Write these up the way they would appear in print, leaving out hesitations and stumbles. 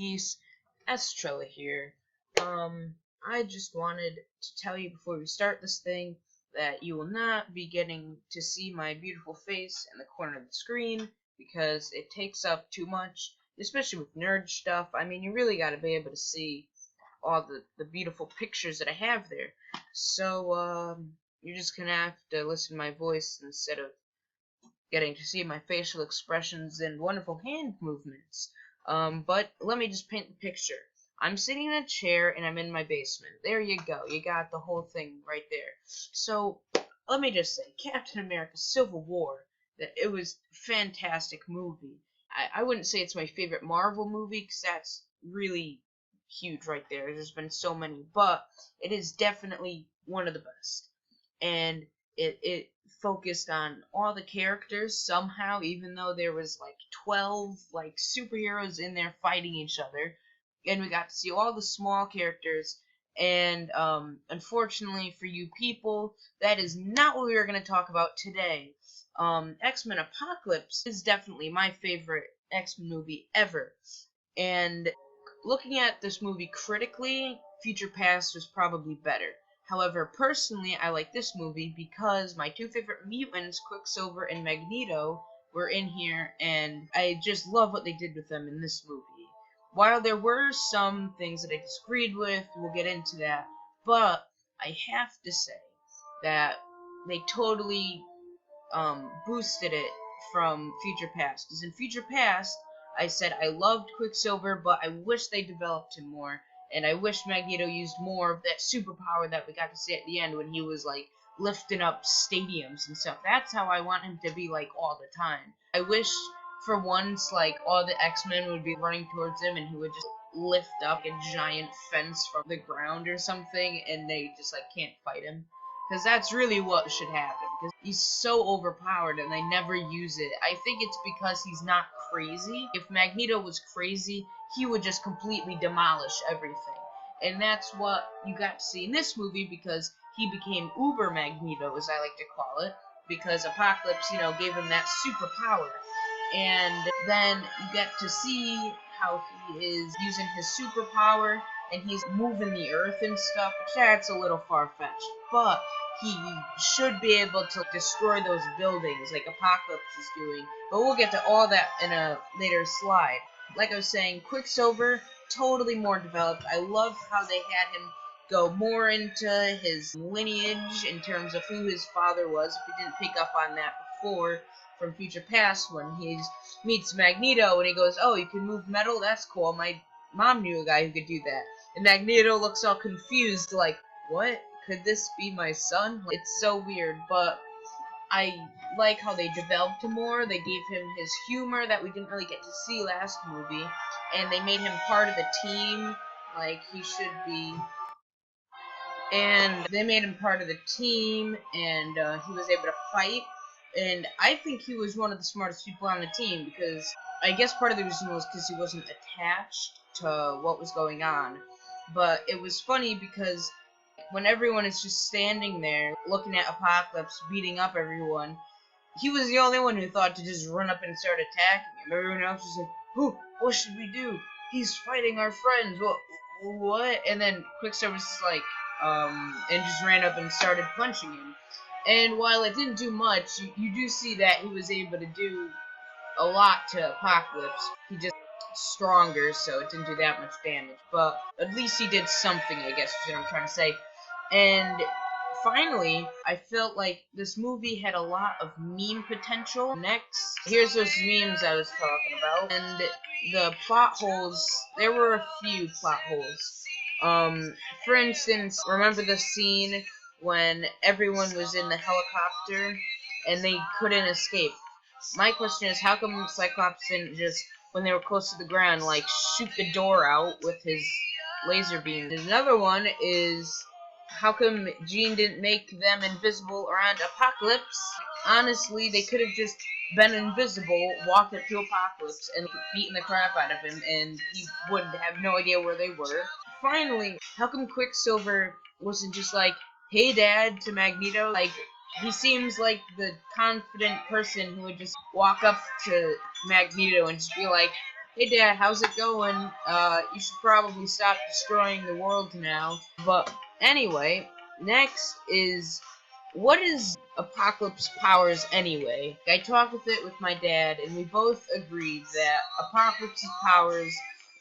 geese, that's Trella here. I just wanted to tell you before we start this thing that you will not be getting to see my beautiful face in the corner of the screen because it takes up too much, especially with nerd stuff. I mean, you really gotta be able to see all the beautiful pictures that I have there. So, you're just gonna have to listen to my voice instead of getting to see my facial expressions and wonderful hand movements. But let me just paint the picture. I'm sitting in a chair and I'm in my basement. There you go. You got the whole thing right there. So, let me just say, Captain America Civil War, that it was a fantastic movie. I wouldn't say it's my favorite Marvel movie, because that's really huge right there. There's been so many, but it is definitely one of the best. And it focused on all the characters somehow, even though there was like 12 like superheroes in there fighting each other, and we got to see all the small characters. And unfortunately for you people, that is not what we are going to talk about today. X-Men Apocalypse is definitely my favorite X-Men movie ever, and looking at this movie critically, Future Past was probably better. However, personally, I like this movie because my two favorite mutants, Quicksilver and Magneto, were in here, and I just love what they did with them in this movie. While there were some things that I disagreed with, we'll get into that, but I have to say that they totally boosted it from Future Past. Because in Future Past, I said I loved Quicksilver, but I wish they developed him more. And I wish Magneto used more of that superpower that we got to see at the end when he was, like, lifting up stadiums and stuff. That's how I want him to be, like, all the time. I wish, for once, like, all the X-Men would be running towards him and he would just lift up a giant fence from the ground or something and they just, like, can't fight him. Because that's really what should happen. Because he's so overpowered and they never use it. I think it's because he's not crazy. If Magneto was crazy, he would just completely demolish everything. And that's what you got to see in this movie, because he became Uber Magneto, as I like to call it. Because Apocalypse, gave him that superpower. And then you get to see how he is using his superpower and he's moving the earth and stuff. That's a little far-fetched. But he should be able to destroy those buildings like Apocalypse is doing. But we'll get to all that in a later slide. Like I was saying, Quicksilver, totally more developed. I love how they had him go more into his lineage in terms of who his father was. If you didn't pick up on that before from Future Past, when he meets Magneto and he goes, "Oh, you can move metal? That's cool. My mom knew a guy who could do that." And Magneto looks all confused, like, "What? Could this be my son?" It's so weird, but I like how they developed him more. They gave him his humor that we didn't really get to see last movie, and they made him part of the team, like he should be. And they made him part of the team, and he was able to fight. And I think he was one of the smartest people on the team, because I guess part of the reason was because he wasn't attached to what was going on. But it was funny because when everyone is just standing there looking at Apocalypse beating up everyone, he was the only one who thought to just run up and start attacking him. Everyone else was like, "Oh, what should we do? He's fighting our friends. What?" And then Quicksilver was like, and just ran up and started punching him. And while it didn't do much, you do see that he was able to do a lot to Apocalypse. He just stronger, so it didn't do that much damage. But at least he did something, I guess is what I'm trying to say. And finally, I felt like this movie had a lot of meme potential. Next, here's those memes I was talking about. And the plot holes, there were a few plot holes. For instance, remember the scene when everyone was in the helicopter and they couldn't escape? My question is, how come Cyclops didn't just, when they were close to the ground, like, shoot the door out with his laser beam? Another one is, how come Jean didn't make them invisible around Apocalypse? Honestly, they could have just been invisible, walked up to Apocalypse, and beaten the crap out of him, and he would have no idea where they were. Finally, how come Quicksilver wasn't just like, "Hey, Dad," to Magneto? Like, he seems like the confident person who would just walk up to Magneto and just be like, Hey Dad, how's it going? You should probably stop destroying the world now. But anyway, next is, what is Apocalypse powers anyway? I talked with it with my dad, and we both agreed that Apocalypse's powers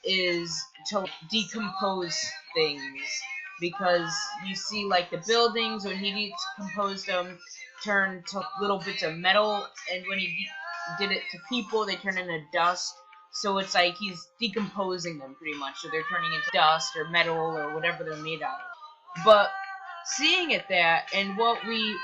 is to decompose things. Because you see, like, the buildings, when he decomposed them, turn to little bits of metal, and when he did it to people, they turn into dust. So it's like he's decomposing them pretty much. So they're turning into dust or metal or whatever they're made out of. But seeing it that, and what we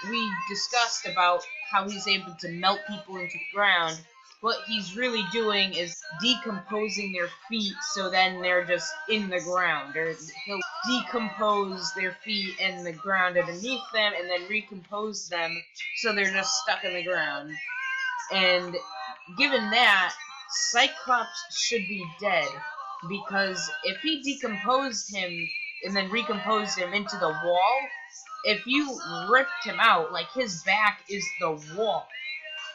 discussed about how he's able to melt people into the ground, what he's really doing is decomposing their feet, so then they're just in the ground. Or he'll decompose their feet and the ground underneath them, and then recompose them, so they're just stuck in the ground. And given that, Cyclops should be dead, because if he decomposed him and then recomposed him into the wall, if you ripped him out, like, his back is the wall.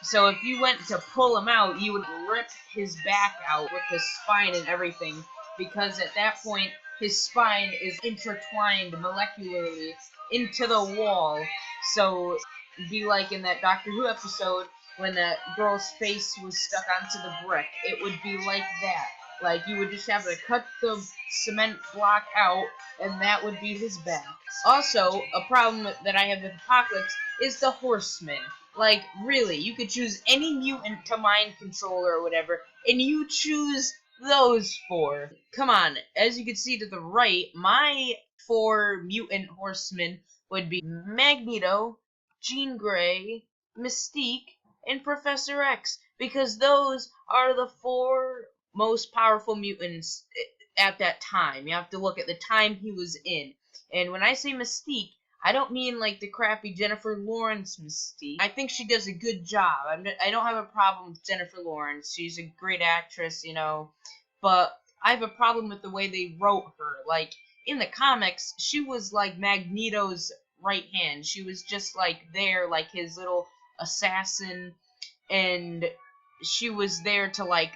So if you went to pull him out, you would rip his back out with his spine and everything, because at that point, his spine is intertwined molecularly into the wall. So it'd be like in that Doctor Who episode, when that girl's face was stuck onto the brick. It would be like that. Like, you would just have to cut the cement block out, and that would be his back. Also, a problem that I have with Apocalypse is the Horsemen. Like, really, you could choose any mutant to mind control or whatever, and you choose those four. Come on, as you can see to the right, my 4 mutant horsemen would be Magneto, Jean Grey, Mystique, and Professor X, because those are the 4 most powerful mutants at that time. You have to look at the time he was in. And when I say Mystique, I don't mean like the crappy Jennifer Lawrence Mystique. I think she does a good job. I don't have a problem with Jennifer Lawrence. She's a great actress, you know. But I have a problem with the way they wrote her. Like, in the comics, she was like Magneto's right hand. She was just like there, like his little assassin, and she was there to like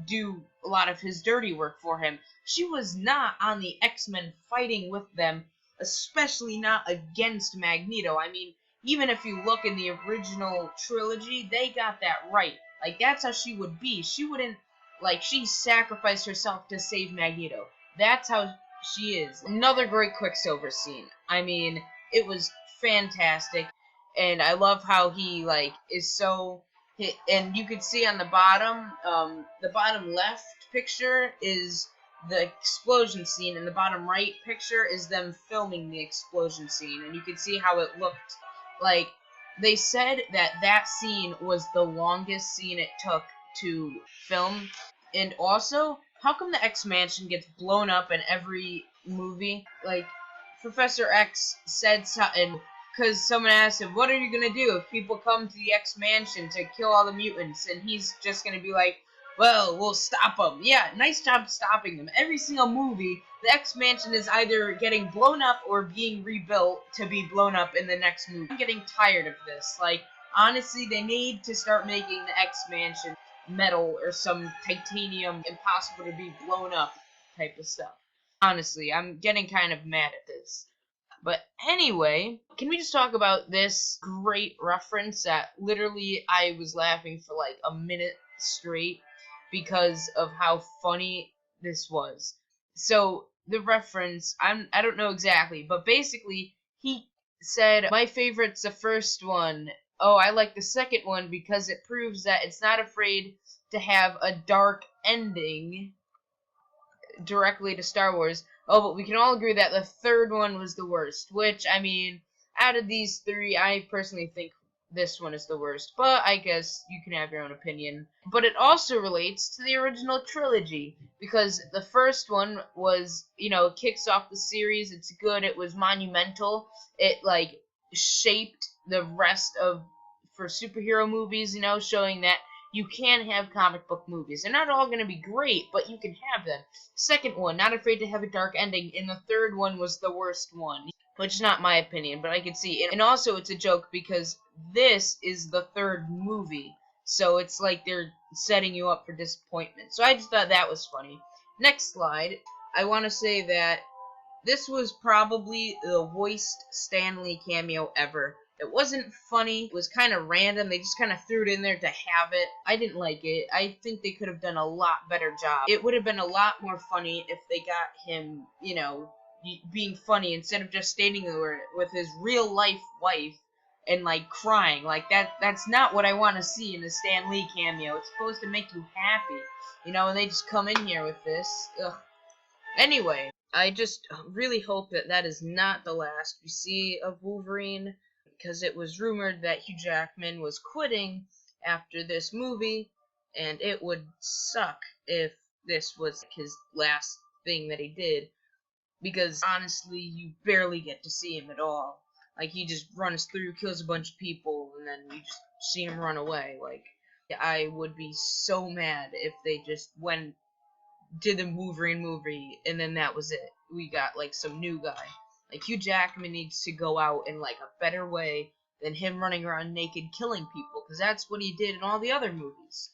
do a lot of his dirty work for him. She was not on the X-Men fighting with them, especially not against Magneto. I mean, even if you look in the original trilogy, they got that right. Like, that's how she would be. She wouldn't, like, she sacrificed herself to save Magneto. That's how she is. Another great Quicksilver scene. I mean, it was fantastic, and I love how he, like, is so... And you can see on the bottom left picture is the explosion scene, and the bottom right picture is them filming the explosion scene, and you can see how it looked. Like, they said that scene was the longest scene it took to film. And also, how come the X Mansion gets blown up in every movie? Like, Professor X said something, because someone asked him, what are you going to do if people come to the X Mansion to kill all the mutants? And he's just going to be like, well, we'll stop them. Yeah, nice job stopping them. Every single movie, the X Mansion is either getting blown up or being rebuilt to be blown up in the next movie. I'm getting tired of this. Like, honestly, they need to start making the X Mansion metal or some titanium impossible to be blown up type of stuff. Honestly, I'm getting kind of mad at this. But anyway, can we just talk about this great reference that literally I was laughing for like a minute straight because of how funny this was. So the reference, I don't know exactly, but basically he said, my favorite's the first one. Oh, I like the second one because it proves that it's not afraid to have a dark ending directly to Star Wars. Oh, but we can all agree that the third one was the worst, which, I mean, out of these 3, I personally think this one is the worst, but I guess you can have your own opinion. But it also relates to the original trilogy, because the first one was, you know, kicks off the series, it's good, it was monumental, it, like, shaped the rest of, for superhero movies, you know, showing that you can have comic book movies. They're not all going to be great, but you can have them. Second one, not afraid to have a dark ending, and the third one was the worst one, which is not my opinion, but I can see. And also, it's a joke because this is the third movie. So it's like they're setting you up for disappointment. So I just thought that was funny. Next slide. I want to say that this was probably the worst Stanley cameo ever. It wasn't funny. It was kind of random. They just kind of threw it in there to have it. I didn't like it. I think they could have done a lot better job. It would have been a lot more funny if they got him, you know, being funny instead of just standing there with his real life wife and like crying. Like that's not what I want to see in a Stan Lee cameo. It's supposed to make you happy, you know, and they just come in here with this. Ugh. Anyway, I just really hope that that is not the last we see of Wolverine, because it was rumored that Hugh Jackman was quitting after this movie, and it would suck if this was his last thing that he did, because honestly, you barely get to see him at all. Like, he just runs through, kills a bunch of people, and then you just see him run away. Like, I would be so mad if they just did the Wolverine movie, and then that was it. We got, like, some new guy. Like, Hugh Jackman needs to go out in, like, a better way than him running around naked killing people, because that's what he did in all the other movies.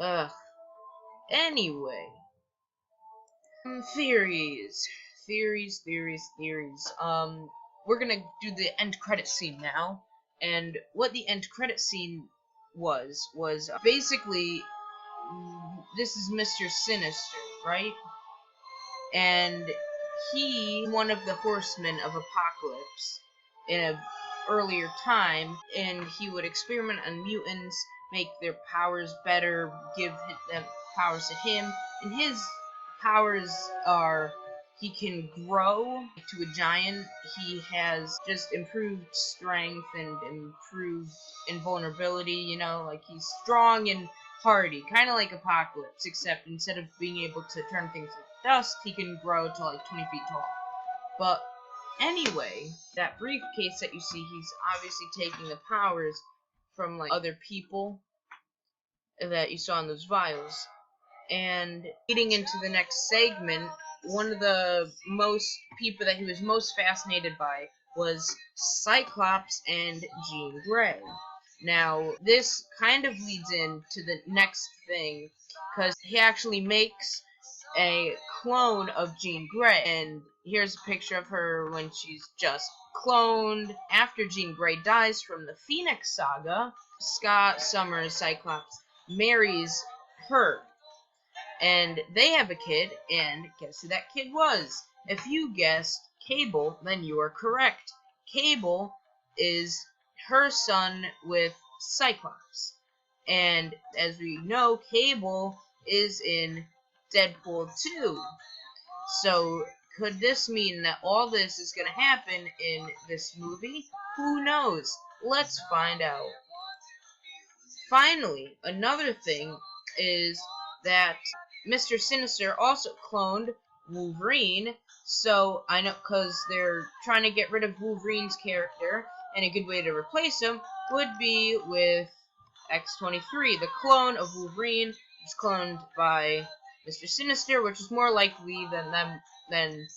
Ugh. Anyway. Theories. Theories. We're gonna do the end credit scene now, and what the end credit scene was basically, this is Mr. Sinister, right? And he, one of the Horsemen of Apocalypse in an earlier time, and he would experiment on mutants, make their powers better, give them powers to him, and his powers are, he can grow to a giant, he has just improved strength and improved invulnerability, you know, like he's strong and hardy, kind of like Apocalypse, except instead of being able to turn things into dust, he can grow to like 20 feet tall. But anyway, that briefcase that you see, he's obviously taking the powers from like other people that you saw in those vials. And leading into the next segment, one of the people that he was most fascinated by was Cyclops and Jean Grey. Now, this kind of leads into the next thing, because he actually makes a clone of Jean Grey, and here's a picture of her when she's just cloned. After Jean Grey dies from the Phoenix Saga, Scott Summers, Cyclops, marries her. And they have a kid, and guess who that kid was? If you guessed Cable, then you are correct. Cable is her son with Cyclops. And as we know, Cable is in Deadpool 2. So, could this mean that all this is going to happen in this movie? Who knows? Let's find out. Finally, another thing is that Mr. Sinister also cloned Wolverine, so I know, because they're trying to get rid of Wolverine's character, and a good way to replace him would be with X-23. The clone of Wolverine is cloned by Mr. Sinister, which is more likely than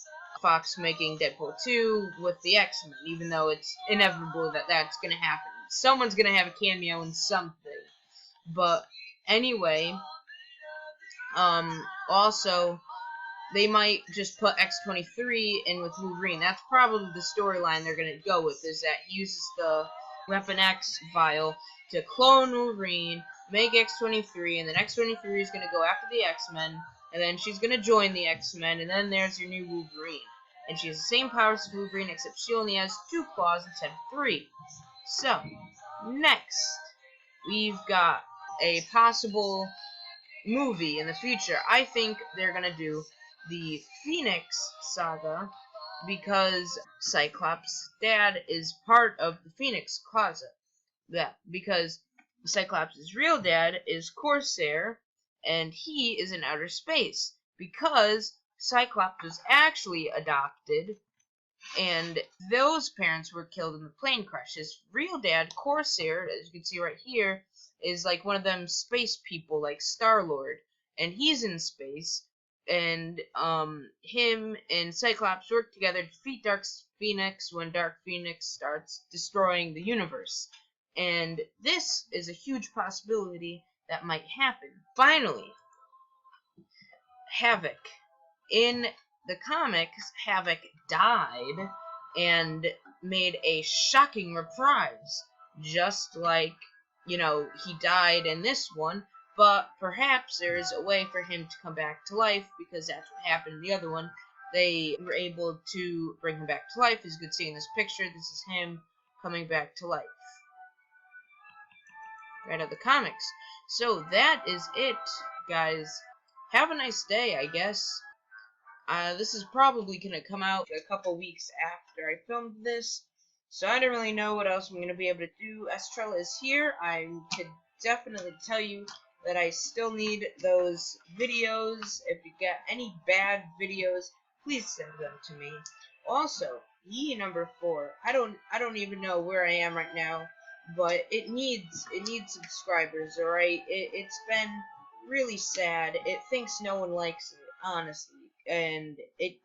Fox making Deadpool 2 with the X-Men, even though it's inevitable that that's going to happen. Someone's going to have a cameo in something. But anyway, also, they might just put X-23 in with Wolverine. That's probably the storyline they're going to go with, is that he uses the Weapon X vial to clone Wolverine, make X-23, and then X-23 is going to go after the X-Men, and then she's going to join the X-Men, and then there's your new Wolverine. And she has the same powers as Wolverine, except she only has 2 claws instead of 3. So, next, we've got a possible movie in the future. I think they're gonna do the Phoenix Saga, because Cyclops' dad is part of the Phoenix Closet. Because Cyclops' real dad is Corsair, and he is in outer space, because Cyclops was actually adopted, and those parents were killed in the plane crash. His real dad, Corsair, as you can see right here, is like one of them space people, like Star-Lord, and he's in space, and him and Cyclops work together to defeat Dark Phoenix when Dark Phoenix starts destroying the universe. And this is a huge possibility that might happen. Finally, Havoc. In the comics, Havoc died and made a shocking reprise. Just like, he died in this one, but perhaps there is a way for him to come back to life, because that's what happened in the other one. They were able to bring him back to life. As you can see in this picture, this is him coming back to life. Right out of the comics. So that is it, guys. Have a nice day, I guess. This is probably going to come out a couple weeks after I filmed this, so I don't really know what else I'm going to be able to do. As Trella is here, I could definitely tell you that I still need those videos. If you get any bad videos, please send them to me. Also, number 4. I don't even know where I am right now, but it needs subscribers. All right, it's been really sad. It thinks no one likes it, honestly, and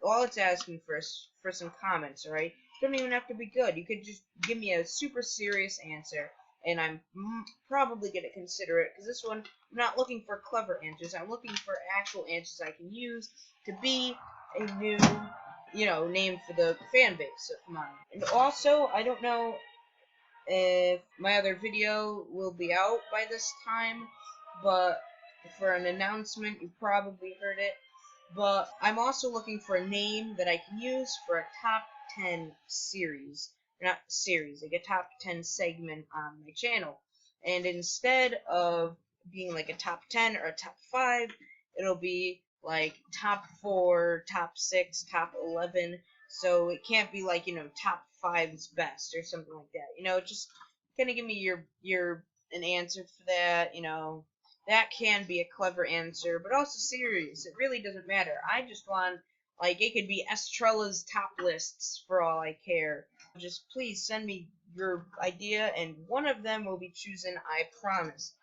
all it's asking for is for some comments. All right, don't even have to be good. You could just give me a super serious answer, and I'm probably gonna consider it, because this one, I'm not looking for clever answers. I'm looking for actual answers I can use to be a new, name for the fan base of mine. And also, I don't know if my other video will be out by this time, but for an announcement, you probably heard it. But I'm also looking for a name that I can use for a top 10 series. Not series, like a top 10 segment on my channel. And instead of being like a top 10 or a top 5, it'll be like top 4, top 6, top 11. So it can't be like, top 5 is best or something like that. Just kind of give me an answer for that, That can be a clever answer, but also serious. It really doesn't matter. I just want, it could be Trella's top lists for all I care. Just please send me your idea, and one of them will be chosen, I promise.